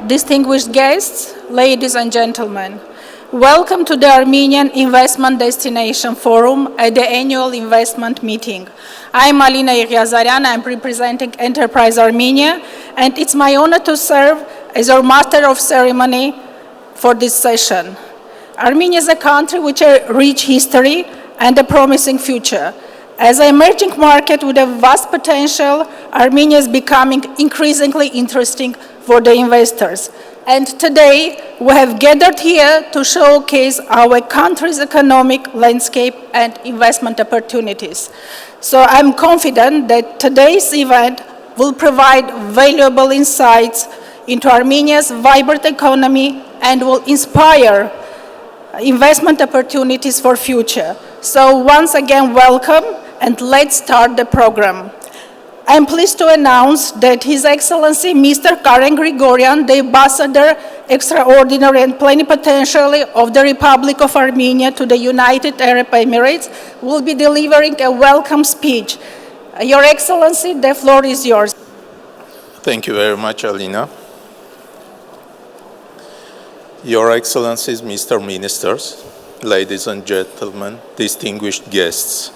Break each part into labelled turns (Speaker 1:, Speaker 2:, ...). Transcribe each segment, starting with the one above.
Speaker 1: distinguished guests, ladies and gentlemen. Welcome to the Armenian Investment Destination Forum at the annual investment meeting. I'm Alina Iryazaryan, I'm representing Enterprise Armenia, and it's my honor to serve as our Master of Ceremony for this session. Armenia is a country with a rich history and a promising future. As an emerging market with a vast potential, Armenia is becoming increasingly interesting for the investors. And today, we have gathered here to showcase our country's economic landscape and investment opportunities. So I'm confident that today's event will provide valuable insights into Armenia's vibrant economy and will inspire investment opportunities for future. So once again, welcome, and let's start the program. I'm pleased to announce that His Excellency Mr. Karen Grigorian, the Ambassador Extraordinary and Plenipotentiary of the Republic of Armenia to the United Arab Emirates, will be delivering a welcome speech. Your Excellency, the floor is yours.
Speaker 2: Thank you very much, Alina. Your Excellencies, Mr. Ministers, ladies and gentlemen, distinguished guests.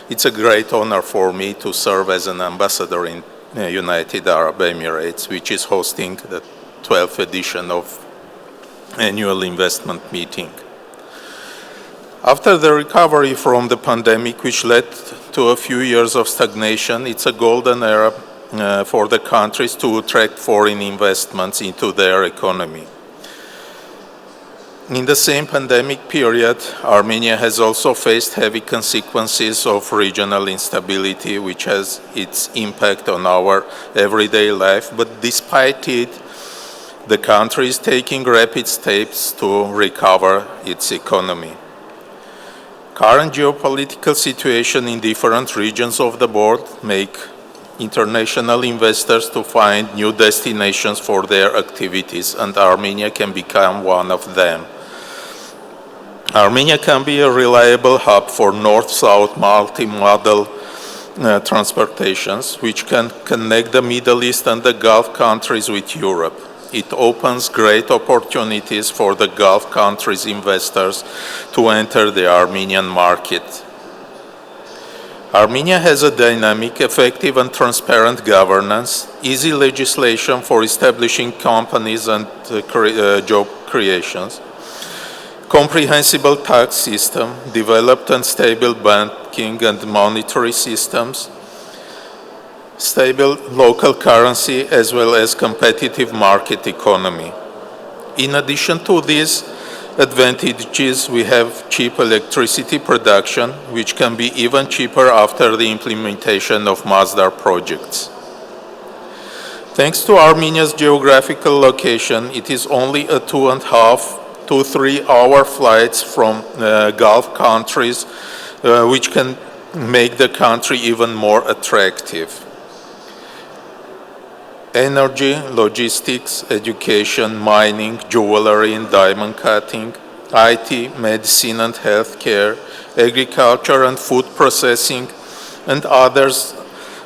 Speaker 2: It's a great honor for me to serve as an ambassador in the United Arab Emirates, which is hosting the 12th edition of annual investment meeting. After the recovery from the pandemic, which led to a few years of stagnation, it's a golden era for the countries to attract foreign investments into their economy. In the same pandemic period, Armenia has also faced heavy consequences of regional instability, which has its impact on our everyday life. But despite it, the country is taking rapid steps to recover its economy. Current geopolitical situation in different regions of the world make international investors to find new destinations for their activities, and Armenia can become one of them. Armenia can be a reliable hub for north-south multimodal transportations, which can connect the Middle East and the Gulf countries with Europe. It opens great opportunities for the Gulf countries' investors to enter the Armenian market. Armenia has a dynamic, effective, and transparent governance, easy legislation for establishing companies and job creations, comprehensible tax system, developed and stable banking and monetary systems, stable local currency, as well as competitive market economy. In addition to these advantages, we have cheap electricity production, which can be even cheaper after the implementation of Masdar projects. Thanks to Armenia's geographical location, it is only a 2.5 to 3 hour flights from Gulf countries, which can make the country even more attractive. Energy, logistics, education, mining, jewelry and diamond cutting, IT, medicine and healthcare, agriculture and food processing, and others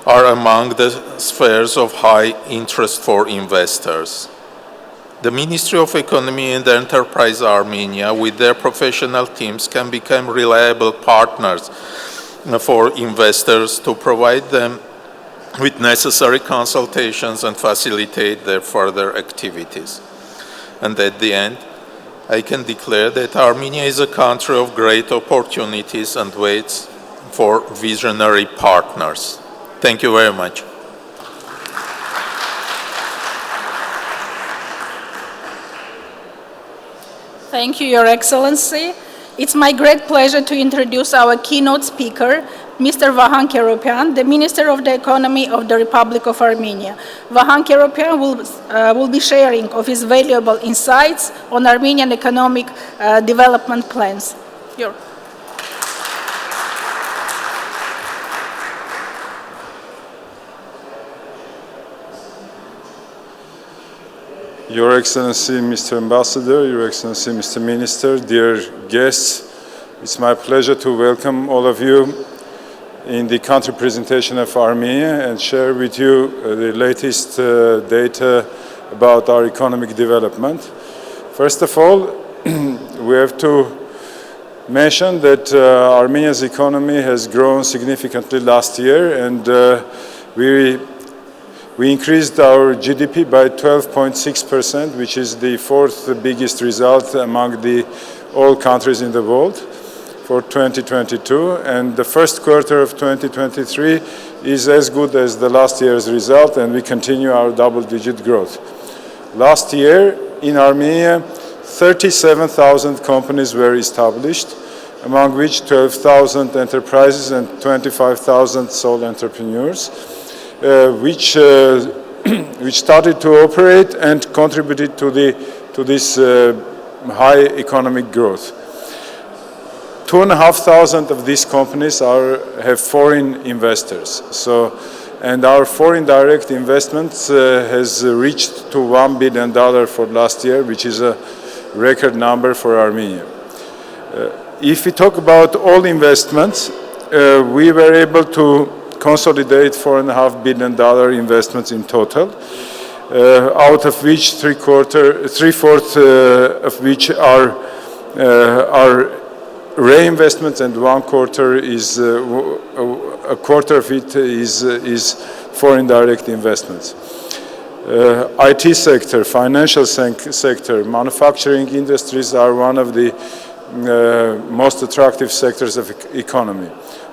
Speaker 2: are among the spheres of high interest for investors. The Ministry of Economy and Enterprise Armenia, with their professional teams, can become reliable partners for investors to provide them with necessary consultations and facilitate their further activities. And at the end, I can declare that Armenia is a country of great opportunities and waits for visionary partners. Thank you very much.
Speaker 1: Thank you, Your Excellency. It's my great pleasure to introduce our keynote speaker, Mr. Vahan Keropian, the Minister of the Economy of the Republic of Armenia. Vahan Keropian will be sharing of his valuable insights on Armenian economic development plans.
Speaker 3: Your Excellency, Mr. Ambassador, Your Excellency, Mr. Minister, dear guests, it's my pleasure to welcome all of you in the country presentation of Armenia and share with you the latest data about our economic development. First of all, we have to mention that Armenia's economy has grown significantly last year, and we increased our GDP by 12.6%, which is the fourth biggest result among all countries in the world for 2022. And the first quarter of 2023 is as good as the last year's result, and we continue our double-digit growth. Last year in Armenia, 37,000 companies were established, among which 12,000 enterprises and 25,000 sole entrepreneurs, which started to operate and contributed to this high economic growth. 2,500 of these companies have foreign investors. And our foreign direct investments has reached to $1 billion for last year, which is a record number for Armenia. If we talk about all investments, we were able to consolidate $4.5 billion investments in total, out of which three-fourths of which are reinvestments, and a quarter of it is foreign direct investments. IT sector, financial sector, manufacturing industries are one of the most attractive sectors of economy.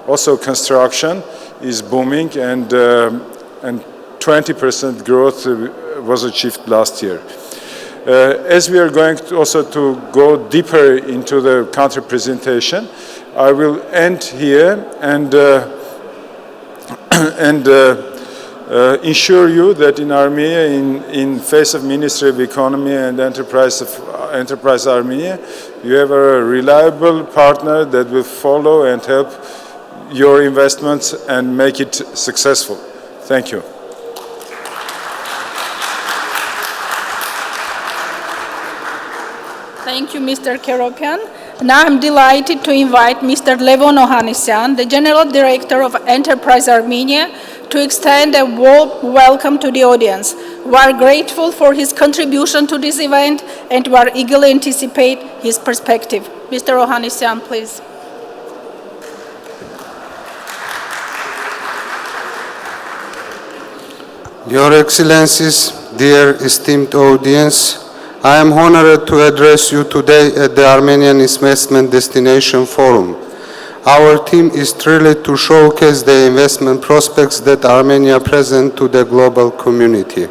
Speaker 3: Also, construction is booming, and 20% growth was achieved last year. As we are going to go deeper into the country presentation, I will end here and ensure you that in Armenia, in face of Ministry of Economy and Enterprise Armenia, you have a reliable partner that will follow and help your investments and make it successful. Thank you.
Speaker 1: Thank you, Mr. Keropian. Now I'm delighted to invite Mr. Levon Ohannisyan, the General Director of Enterprise Armenia, to extend a warm welcome to the audience. We are grateful for his contribution to this event, and we are eagerly anticipate his perspective. Mr. Ohannisyan, please.
Speaker 4: Your Excellencies, dear esteemed audience, I am honored to address you today at the Armenian Investment Destination Forum. Our team is thrilled to showcase the investment prospects that Armenia presents to the global community.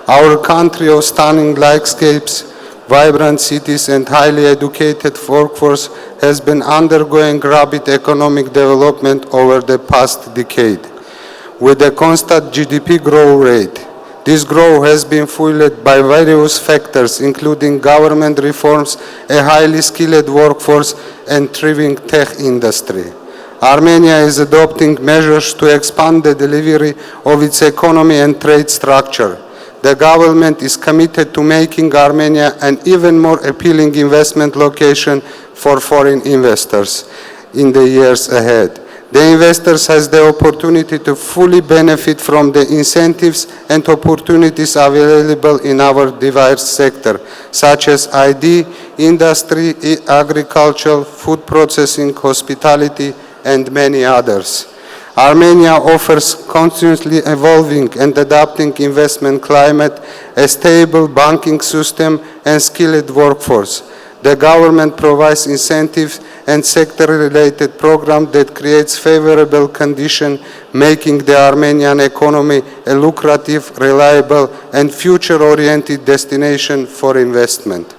Speaker 4: Our country of stunning landscapes, vibrant cities, and highly educated workforce has been undergoing rapid economic development over the past decade. With a constant GDP growth rate, this growth has been fueled by various factors, including government reforms, a highly skilled workforce, and thriving tech industry. Armenia is adopting measures to expand the delivery of its economy and trade structure. The government is committed to making Armenia an even more appealing investment location for foreign investors in the years ahead. The investors has the opportunity to fully benefit from the incentives and opportunities available in our diverse sector, such as ID, industry, agriculture, food processing, hospitality, and many others. Armenia offers continuously evolving and adapting investment climate, a stable banking system, and skilled workforce. The government provides incentives and sector-related programs that creates favorable conditions, making the Armenian economy a lucrative, reliable, and future-oriented destination for investment.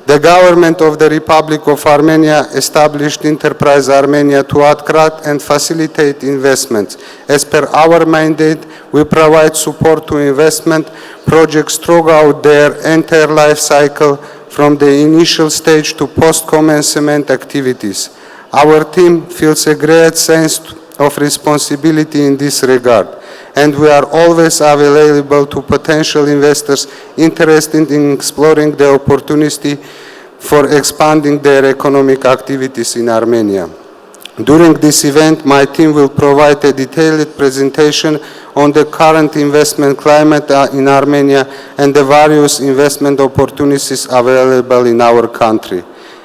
Speaker 4: The government of the Republic of Armenia established Enterprise Armenia to attract and facilitate investments. As per our mandate, we provide support to investment projects throughout their entire life cycle, from the initial stage to post-commencement activities. Our team feels a great sense of responsibility in this regard, and we are always available to potential investors interested in exploring the opportunity for expanding their economic activities in Armenia. During this event, my team will provide a detailed presentation on the current investment climate in Armenia and the various investment opportunities available in our country.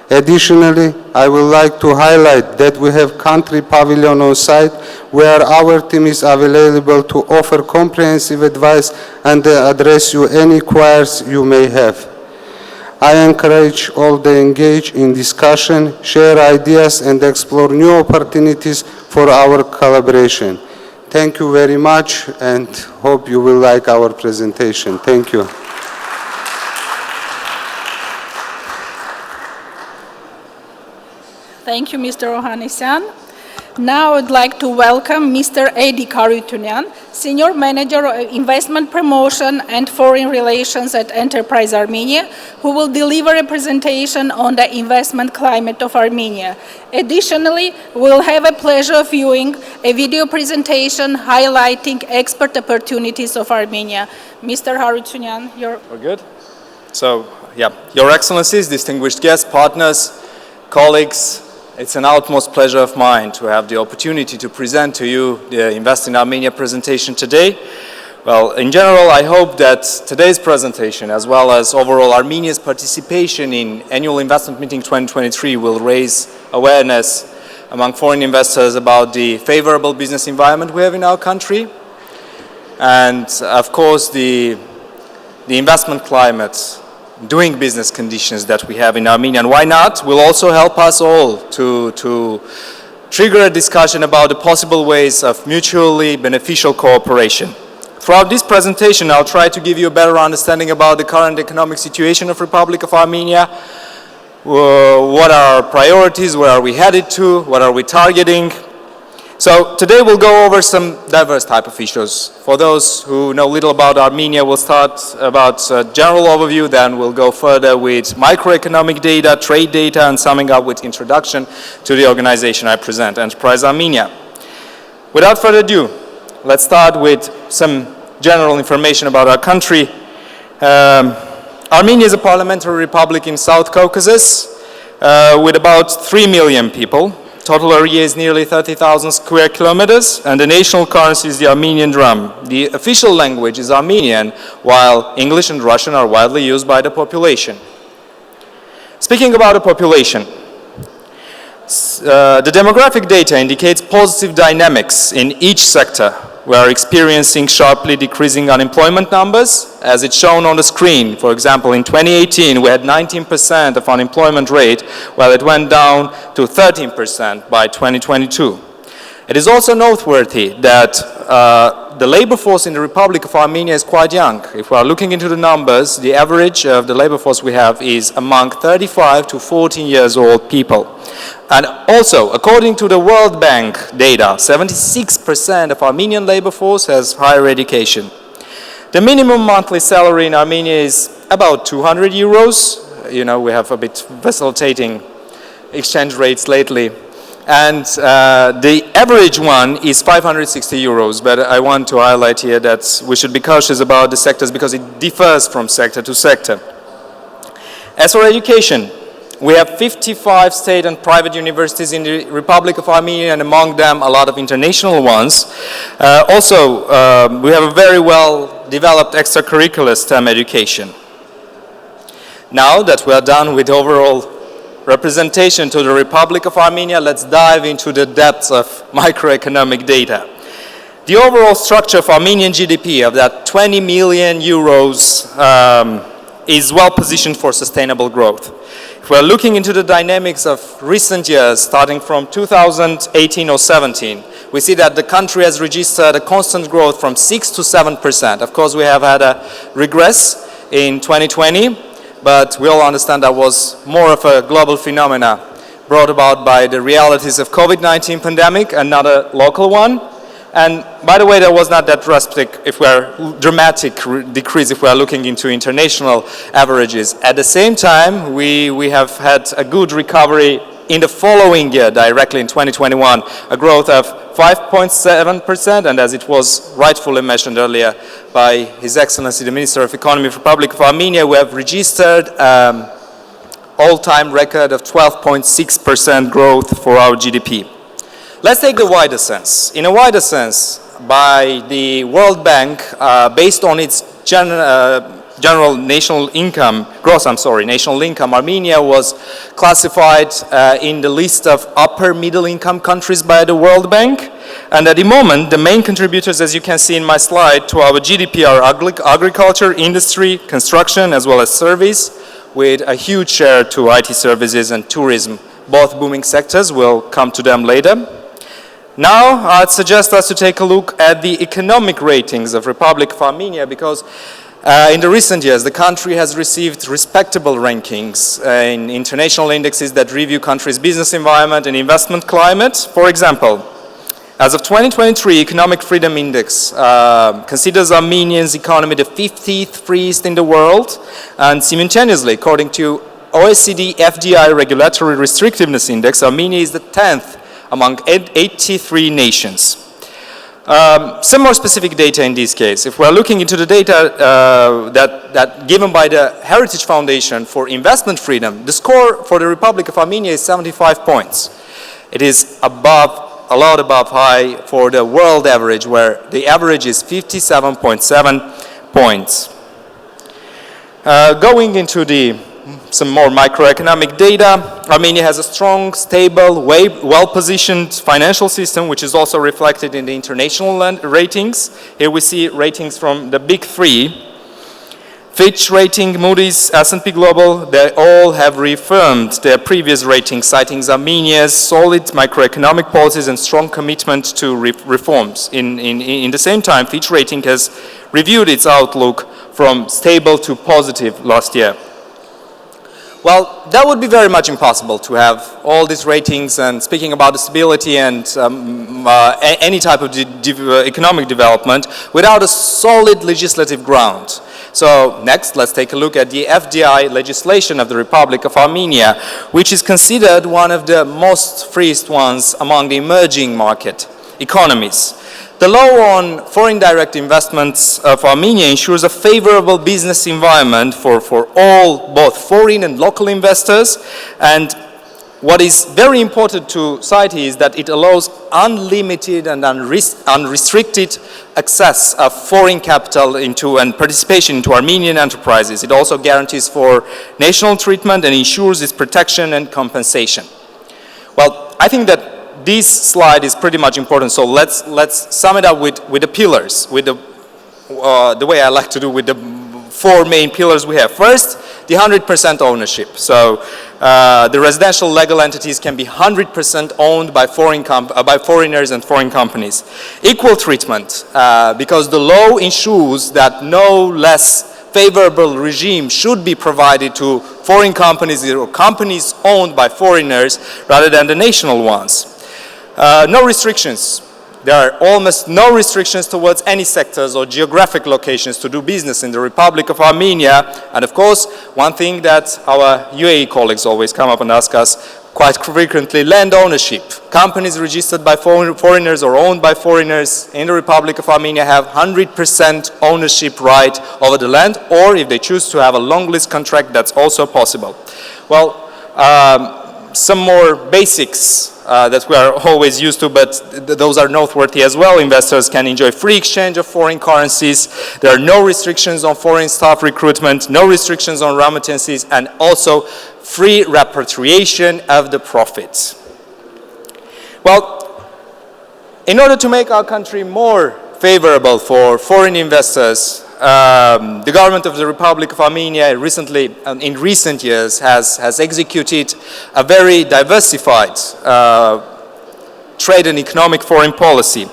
Speaker 4: Additionally, I would like to highlight that we have country pavilion on site where our team is available to offer comprehensive advice and address any queries you may have. I encourage all to engage in discussion, share ideas, and explore new opportunities for our collaboration. Thank you very much, and hope you will like our presentation. Thank you.
Speaker 1: Thank you, Mr. Ohannisyan. Now I'd like to welcome Mr. Edi Karutunyan, Senior Manager of Investment Promotion and Foreign Relations at Enterprise Armenia, who will deliver a presentation on the investment climate of Armenia. Additionally, we'll have a pleasure of viewing a video presentation highlighting export opportunities of Armenia. Mr. Harutyunyan,
Speaker 5: We're good? So, yeah, Your Excellencies, distinguished guests, partners, colleagues, it's an utmost pleasure of mine to have the opportunity to present to you the Invest in Armenia presentation today. Well, in general, I hope that today's presentation, as well as overall Armenia's participation in Annual Investment Meeting 2023, will raise awareness among foreign investors about the favorable business environment we have in our country, and of course the investment climate, doing business conditions that we have in Armenia. And why not? Will also help us all to trigger a discussion about the possible ways of mutually beneficial cooperation. Throughout this presentation, I'll try to give you a better understanding about the current economic situation of Republic of Armenia, what are our priorities, where are we headed to, what are we targeting. So today we'll go over some diverse type of issues. For those who know little about Armenia, we'll start about a general overview, then we'll go further with macroeconomic data, trade data, and summing up with introduction to the organization I present, Enterprise Armenia. Without further ado, let's start with some general information about our country. Armenia is a parliamentary republic in South Caucasus with about 3 million people. Total area is nearly 30,000 square kilometers, and the national currency is the Armenian dram. The official language is Armenian, while English and Russian are widely used by the population. Speaking about the population, the demographic data indicates positive dynamics in each sector. We are experiencing sharply decreasing unemployment numbers, as it's shown on the screen. For example, in 2018, we had 19% of unemployment rate, while it went down to 13% by 2022. It is also noteworthy that the labor force in the Republic of Armenia is quite young. If we are looking into the numbers, the average of the labor force we have is among 35 to 14 years old people. And also, according to the World Bank data, 76% of Armenian labor force has higher education. The minimum monthly salary in Armenia is about 200 euros. You know, we have a bit vacillating exchange rates lately. And the average one is 560 euros, but I want to highlight here that we should be cautious about the sectors because it differs from sector to sector. As for education, we have 55 state and private universities in the Republic of Armenia, and among them a lot of international ones. Also, we have a very well developed extracurricular STEM education. Now that we are done with overall representation to the Republic of Armenia, let's dive into the depths of macroeconomic data. The overall structure of Armenian GDP of that 20 million euros is well positioned for sustainable growth. If we're looking into the dynamics of recent years, starting from 2018 or 17, we see that the country has registered a constant growth from 6 to 7%. Of course, we have had a regress in 2020, but we all understand that was more of a global phenomena brought about by the realities of COVID-19 pandemic and not a local one. And by the way, there was not that drastic, dramatic decrease if we are looking into international averages. At the same time, we have had a good recovery in the following year, directly in 2021, a growth of 5.7%, and as it was rightfully mentioned earlier by His Excellency the Minister of Economy of the Republic of Armenia, we have registered all-time record of 12.6% growth for our GDP. Let's take the wider sense. In a wider sense, by the World Bank, based on its general national income, national income, Armenia was classified in the list of upper middle income countries by the World Bank. And at the moment, the main contributors, as you can see in my slide, to our GDP are agriculture, industry, construction, as well as service, with a huge share to IT services and tourism. Both booming sectors, we'll come to them later. Now, I'd suggest us to take a look at the economic ratings of Republic of Armenia, because in the recent years, the country has received respectable rankings in international indexes that review country's business environment and investment climate. For example, as of 2023, Economic Freedom Index considers Armenia's economy the 50th freest in the world, and simultaneously, according to OECD FDI Regulatory Restrictiveness Index, Armenia is the 10th among 83 nations. Some more specific data in this case. If we're looking into the data that given by the Heritage Foundation for Investment Freedom, the score for the Republic of Armenia is 75 points. It is a lot above high for the world average, where the average is 57.7 points. Going into some more microeconomic data, Armenia has a strong, stable, well-positioned financial system, which is also reflected in the international ratings. Here we see ratings from the big three: Fitch rating, Moody's, S&P Global. They all have reaffirmed their previous ratings, citing Armenia's solid macroeconomic policies and strong commitment to reforms. In the same time, Fitch rating has reviewed its outlook from stable to positive last year. Well, that would be very much impossible to have all these ratings and speaking about the stability and any type of economic development without a solid legislative ground. So next, let's take a look at the FDI legislation of the Republic of Armenia, which is considered one of the most freest ones among the emerging market economies. The law on foreign direct investments of Armenia ensures a favorable business environment for all, both foreign and local investors. And what is very important to cite is that it allows unlimited and unrestricted access of foreign capital into and participation into Armenian enterprises. It also guarantees for national treatment and ensures its protection and compensation. Well, I think that this slide is pretty much important, so let's sum it up with the pillars, with the way I like to do with the four main pillars we have. First, the 100% ownership. So the residential legal entities can be 100% owned by foreigners and foreign companies. Equal treatment, because the law ensures that no less favorable regime should be provided to foreign companies or companies owned by foreigners rather than the national ones. No restrictions. There are almost no restrictions towards any sectors or geographic locations to do business in the Republic of Armenia. And of course, one thing that our UAE colleagues always come up and ask us quite frequently, land ownership. Companies registered by foreigners or owned by foreigners in the Republic of Armenia have 100% ownership right over the land, or if they choose to have a long lease contract, that's also possible. Well, some more basics that we are always used to, but those are noteworthy as well. Investors can enjoy free exchange of foreign currencies. There are no restrictions on foreign staff recruitment, no restrictions on remittances, and also free repatriation of the profits. Well, in order to make our country more favorable for foreign investors, the government of the Republic of Armenia recently, in recent years, has executed a very diversified trade and economic foreign policy.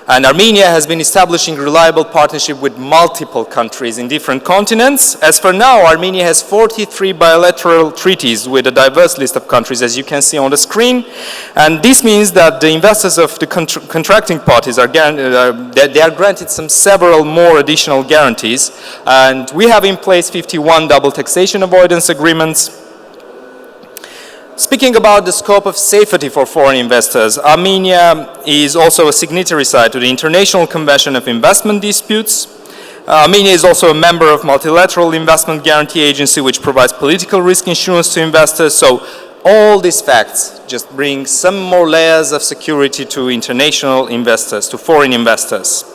Speaker 5: And Armenia has been establishing reliable partnership with multiple countries in different continents. As for now, Armenia has 43 bilateral treaties with a diverse list of countries, as you can see on the screen. And this means that the investors of the contracting parties are granted several more additional guarantees. And we have in place 51 double taxation avoidance agreements. Speaking about the scope of safety for foreign investors, Armenia is also a signatory side to the International Convention of Investment Disputes. Armenia is also a member of Multilateral Investment Guarantee Agency, which provides political risk insurance to investors. So all these facts just bring some more layers of security to international investors, to foreign investors.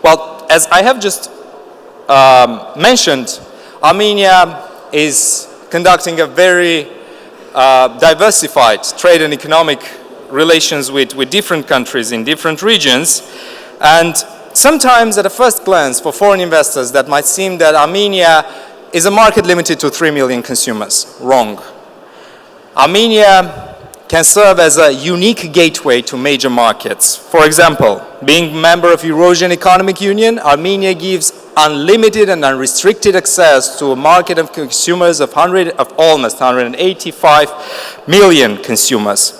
Speaker 5: Well, as I have just mentioned, Armenia is conducting a very diversified trade and economic relations with different countries in different regions. And sometimes at a first glance for foreign investors that might seem that Armenia is a market limited to 3 million consumers. Wrong. Armenia can serve as a unique gateway to major markets. For example, being a member of Eurasian Economic Union, Armenia gives unlimited and unrestricted access to a market of consumers of almost 185 million consumers.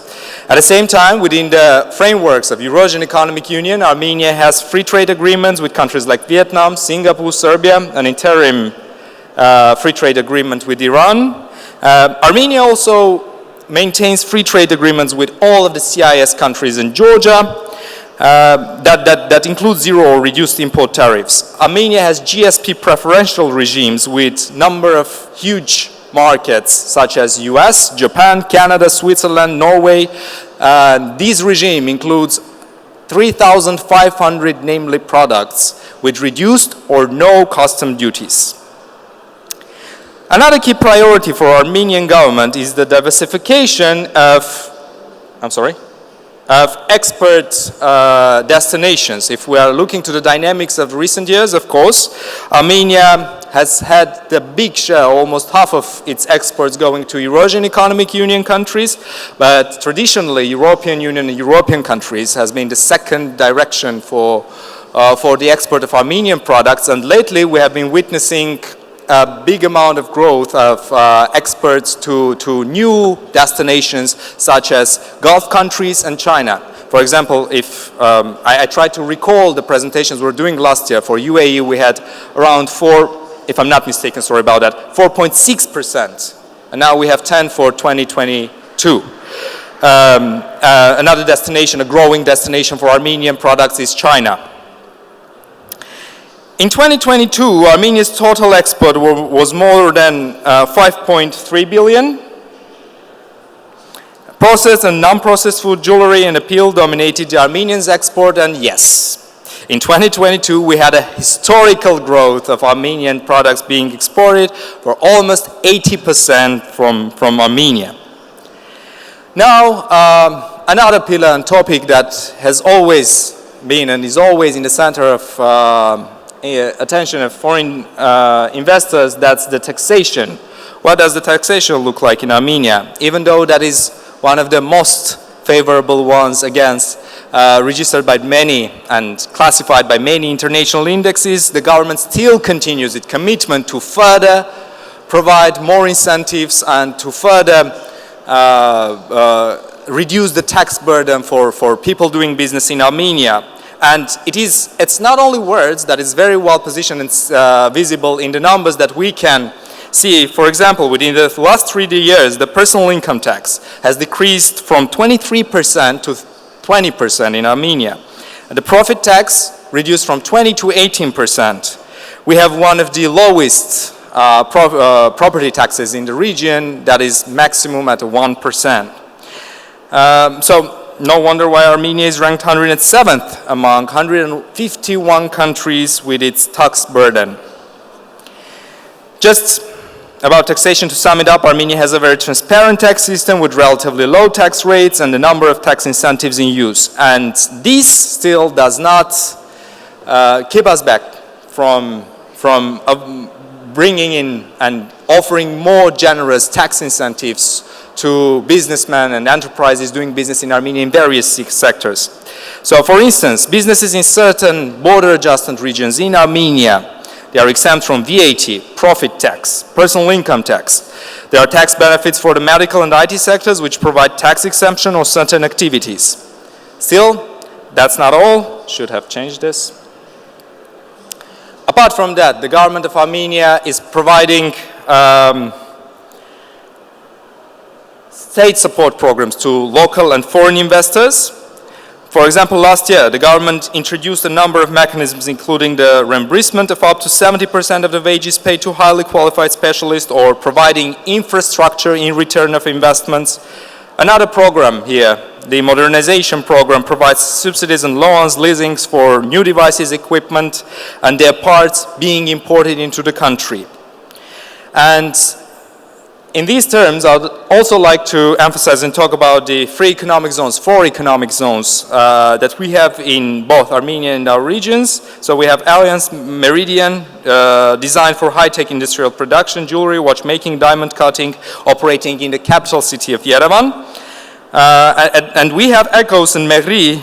Speaker 5: At the same time, within the frameworks of Eurasian Economic Union, Armenia has free trade agreements with countries like Vietnam, Singapore, Serbia, an interim free trade agreement with Iran. Armenia also maintains free trade agreements with all of the CIS countries in Georgia that include zero or reduced import tariffs. Armenia has GSP preferential regimes with number of huge markets such as US, Japan, Canada, Switzerland, Norway. This regime includes 3,500 namely products with reduced or no custom duties. Another key priority for Armenian government is the diversification of export destinations. If we are looking to the dynamics of recent years, of course, Armenia has had the big share, almost half of its exports going to Eurasian Economic Union countries, but traditionally European Union and European countries has been the second direction for the export of Armenian products, and lately we have been witnessing a big amount of growth of exports to new destinations such as Gulf countries and China. For example, if I try to recall the presentations we were doing last year for UAE, we had around if I'm not mistaken, sorry about that, 4.6%. And now we have 10 for 2022. Another destination, a growing destination for Armenian products is China. In 2022, Armenia's total export was more than 5.3 billion. Processed and non-processed food, jewelry, and apparel dominated the Armenians' export, and yes, in 2022, we had a historical growth of Armenian products being exported for almost 80% from Armenia. Now, another pillar and topic that has always been and is always in the center of attention of foreign investors, that's the taxation. What does the taxation look like in Armenia? Even though that is one of the most favorable ones registered by many and classified by many international indexes, the government still continues its commitment to further provide more incentives and to further reduce the tax burden for people doing business in Armenia. And it's not only words, that is very well positioned and visible in the numbers that we can see. For example, within the last 3 years, the personal income tax has decreased from 23% to 20% in Armenia. And the profit tax reduced from 20 to 18%. We have one of the lowest property taxes in the region, that is maximum at 1%. So no wonder why Armenia is ranked 107th among 151 countries with its tax burden. Just about taxation, to sum it up, Armenia has a very transparent tax system with relatively low tax rates and a number of tax incentives in use. And this still does not keep us back from bringing in and offering more generous tax incentives to businessmen and enterprises doing business in Armenia in various sectors. So for instance, businesses in certain border adjacent regions in Armenia, they are exempt from VAT, profit tax, personal income tax. There are tax benefits for the medical and IT sectors which provide tax exemption on certain activities. Still, that's not all. Should have changed this. Apart from that, the government of Armenia is providing state support programs to local and foreign investors. For example, last year, the government introduced a number of mechanisms, including the reimbursement of up to 70% of the wages paid to highly qualified specialists, or providing infrastructure in return of investments. Another program here, the modernization program, provides subsidies and loans, leasings for new devices, equipment, and their parts being imported into the country. And in these terms, I would also like to emphasize and talk about the four economic zones that we have in both Armenia and our regions. So we have Alliance Meridian, designed for high-tech industrial production, jewelry, watchmaking, diamond cutting, operating in the capital city of Yerevan. And we have Ecos and Mehri,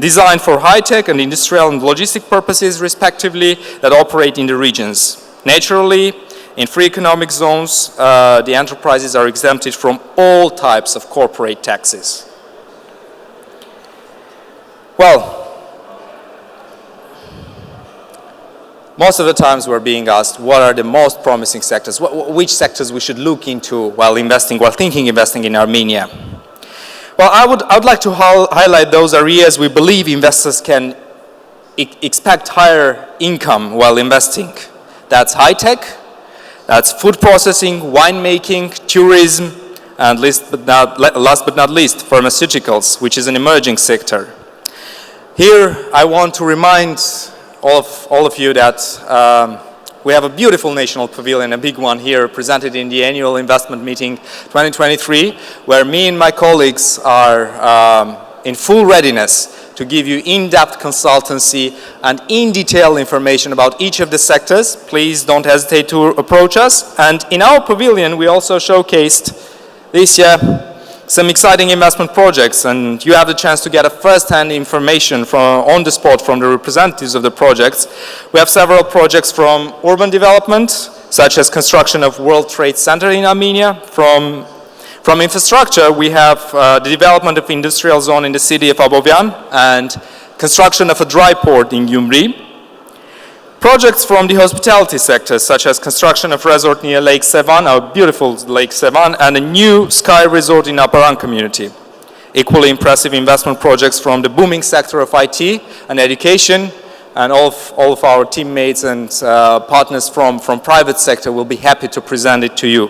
Speaker 5: designed for high-tech and industrial and logistic purposes, respectively, that operate in the regions. Naturally, in free economic zones, the enterprises are exempted from all types of corporate taxes. Well, most of the times we're being asked what are the most promising sectors, which sectors we should look into while thinking investing in Armenia. Well, I would like to highlight those areas we believe investors can expect higher income while investing. That's high-tech, that's food processing, winemaking, tourism, and last but not least, pharmaceuticals, which is an emerging sector. Here, I want to remind all of you that we have a beautiful national pavilion, a big one here, presented in the annual investment meeting 2023, where me and my colleagues are in full readiness to give you in-depth consultancy and in-detail information about each of the sectors. Please don't hesitate to approach us. And in our pavilion, we also showcased this year some exciting investment projects, and you have the chance to get a first-hand information on the spot from the representatives of the projects. We have several projects from urban development, such as construction of World Trade Center in Armenia. From infrastructure, we have the development of industrial zone in the city of Abovyan and construction of a dry port in Gyumri. Projects from the hospitality sector, such as construction of resort near Lake Sevan, our beautiful Lake Sevan, and a new sky resort in Aparan community. Equally impressive investment projects from the booming sector of IT and education, and all of our teammates and partners from private sector will be happy to present it to you.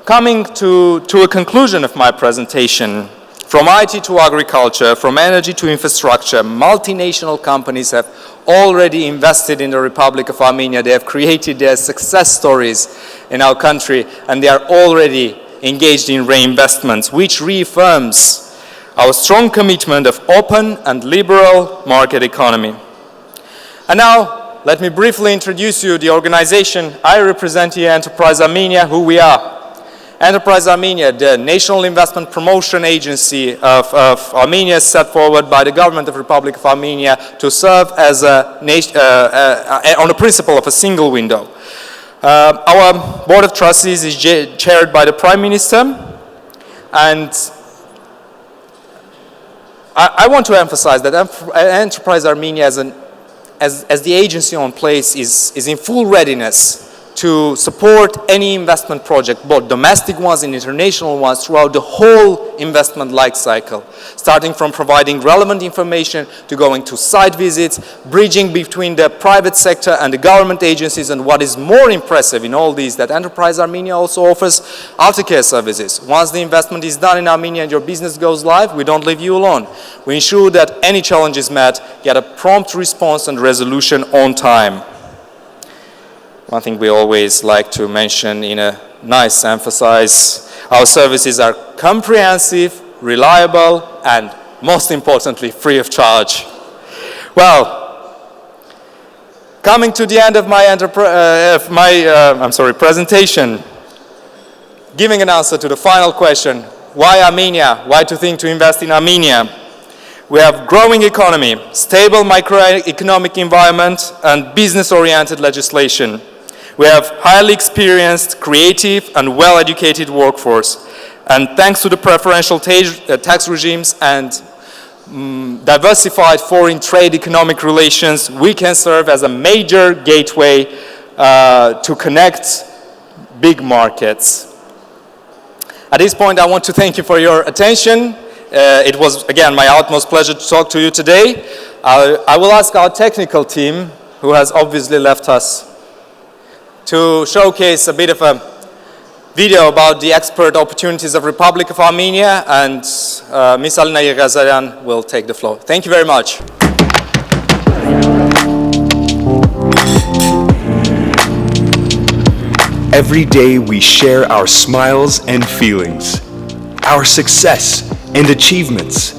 Speaker 5: Coming to a conclusion of my presentation, from IT to agriculture, from energy to infrastructure, multinational companies have already invested in the Republic of Armenia. They have created their success stories in our country, and they are already engaged in reinvestments, which reaffirms our strong commitment of open and liberal market economy. And now, let me briefly introduce you the organization I represent here, Enterprise Armenia, who we are. Enterprise Armenia, the national investment promotion agency of Armenia, set forward by the government of the Republic of Armenia to serve as on the principle of a single window. Our board of trustees is chaired by the Prime Minister, and I want to emphasize that Enterprise Armenia as the agency on place is in full readiness to support any investment project, both domestic ones and international ones, throughout the whole investment life cycle, starting from providing relevant information to going to site visits, bridging between the private sector and the government agencies, and what is more impressive in all these, that Enterprise Armenia also offers aftercare services. Once the investment is done in Armenia and your business goes live, we don't leave you alone. We ensure that any challenge is met, get a prompt response and resolution on time. One thing we always like to mention in a nice emphasis, our services are comprehensive, reliable, and most importantly, free of charge. Well, coming to the end of my presentation, giving an answer to the final question, why Armenia? Why to think to invest in Armenia? We have growing economy, stable microeconomic environment, and business-oriented legislation. We have highly experienced, creative, and well-educated workforce. And thanks to the preferential tax regimes and diversified foreign trade economic relations, we can serve as a major gateway to connect big markets. At this point, I want to thank you for your attention, It was, again, my utmost pleasure to talk to you today. I will ask our technical team, who has obviously left us, to showcase a bit of a video about the export opportunities of Republic of Armenia, and Ms. Alina Yeghazaryan will take the floor. Thank you very much.
Speaker 6: Every day we share our smiles and feelings, our success and achievements.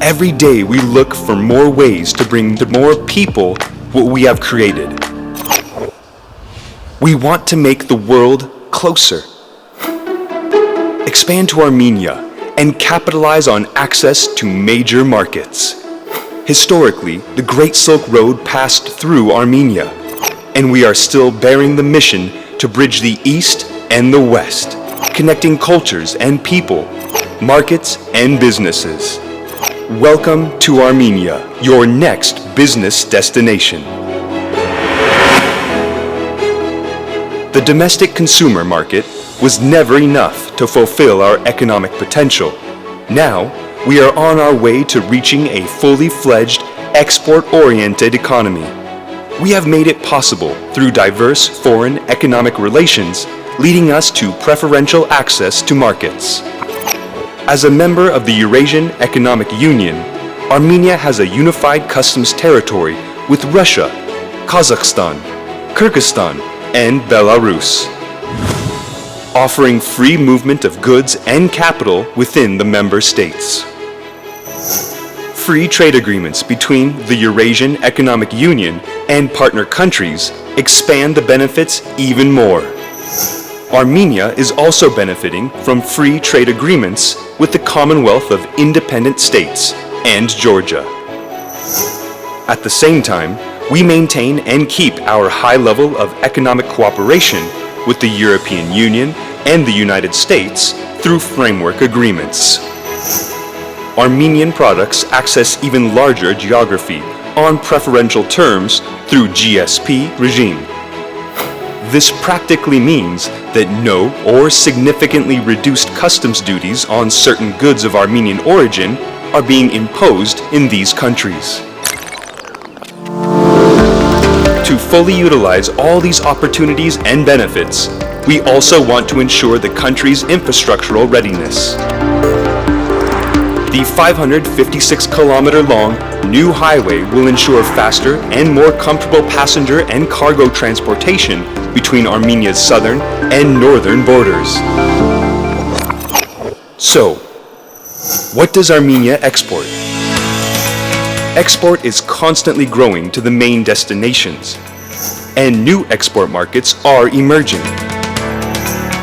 Speaker 6: Every day we look for more ways to bring to more people what we have created. We want to make the world closer, expand to Armenia, and capitalize on access to major markets. Historically, the Great Silk Road passed through Armenia, and we are still bearing the mission to bridge the East and the West, connecting cultures and people, markets and businesses. Welcome to Armenia, your next business destination. The domestic consumer market was never enough to fulfill our economic potential. Now, we are on our way to reaching a fully fledged, export-oriented economy. We have made it possible through diverse foreign economic relations, leading us to preferential access to markets. As a member of the Eurasian Economic Union, Armenia has a unified customs territory with Russia, Kazakhstan, Kyrgyzstan, and Belarus, offering free movement of goods and capital within the member states. Free trade agreements between the Eurasian Economic Union and partner countries expand the benefits even more. Armenia is also benefiting from free trade agreements with the Commonwealth of Independent States and Georgia. At the same time, we maintain and keep our high level of economic cooperation with the European Union and the United States through framework agreements. Armenian products access even larger geography on preferential terms through GSP regime. This practically means that no or significantly reduced customs duties on certain goods of Armenian origin are being imposed in these countries. To fully utilize all these opportunities and benefits, we also want to ensure the country's infrastructural readiness. The 556-kilometer-long new highway will ensure faster and more comfortable passenger and cargo transportation between Armenia's southern and northern borders. So, what does Armenia export? Export is constantly growing to the main destinations, and new export markets are emerging.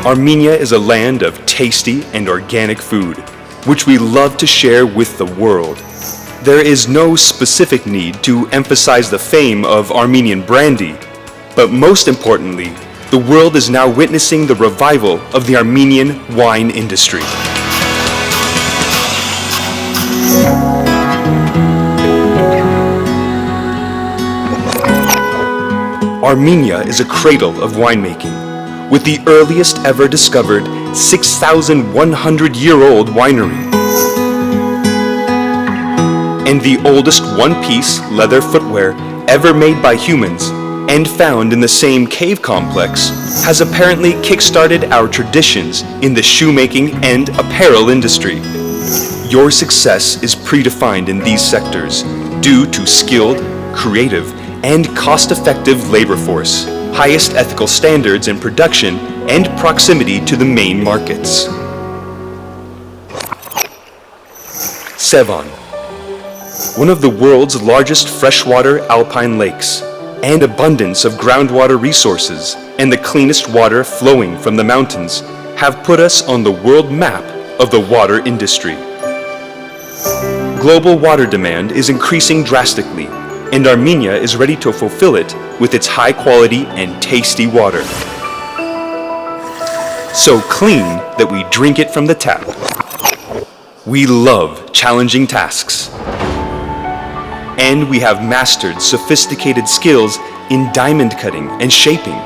Speaker 6: Armenia is a land of tasty and organic food, which we love to share with the world. There is no specific need to emphasize the fame of Armenian brandy, but most importantly, the world is now witnessing the revival of the Armenian wine industry. Armenia is a cradle of winemaking, with the earliest ever discovered 6,100-year-old winery, and the oldest one-piece leather footwear ever made by humans and found in the same cave complex has apparently kick-started our traditions in the shoemaking and apparel industry. Your success is predefined in these sectors due to skilled, creative, and cost-effective labor force, highest ethical standards in production, and proximity to the main markets. Sevan, one of the world's largest freshwater alpine lakes, and abundance of groundwater resources, and the cleanest water flowing from the mountains, have put us on the world map of the water industry. Global water demand is increasing drastically, and Armenia is ready to fulfill it with its high quality and tasty water. So clean that we drink it from the tap. We love challenging tasks. And we have mastered sophisticated skills in diamond cutting and shaping,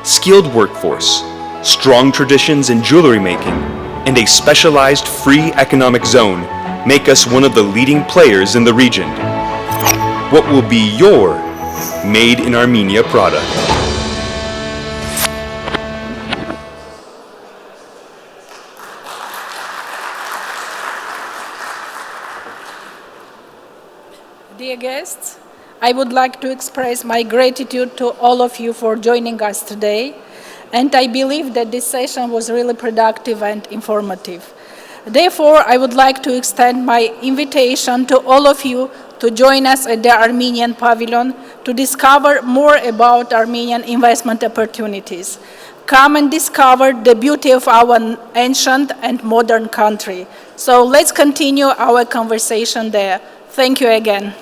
Speaker 6: skilled workforce, strong traditions in jewelry making, and a specialized free economic zone make us one of the leading players in the region. What will be your Made in Armenia product?
Speaker 1: Dear guests, I would like to express my gratitude to all of you for joining us today, and I believe that this session was really productive and informative. Therefore, I would like to extend my invitation to all of you to join us at the Armenian Pavilion to discover more about Armenian investment opportunities. Come and discover the beauty of our ancient and modern country. So let's continue our conversation there. Thank you again.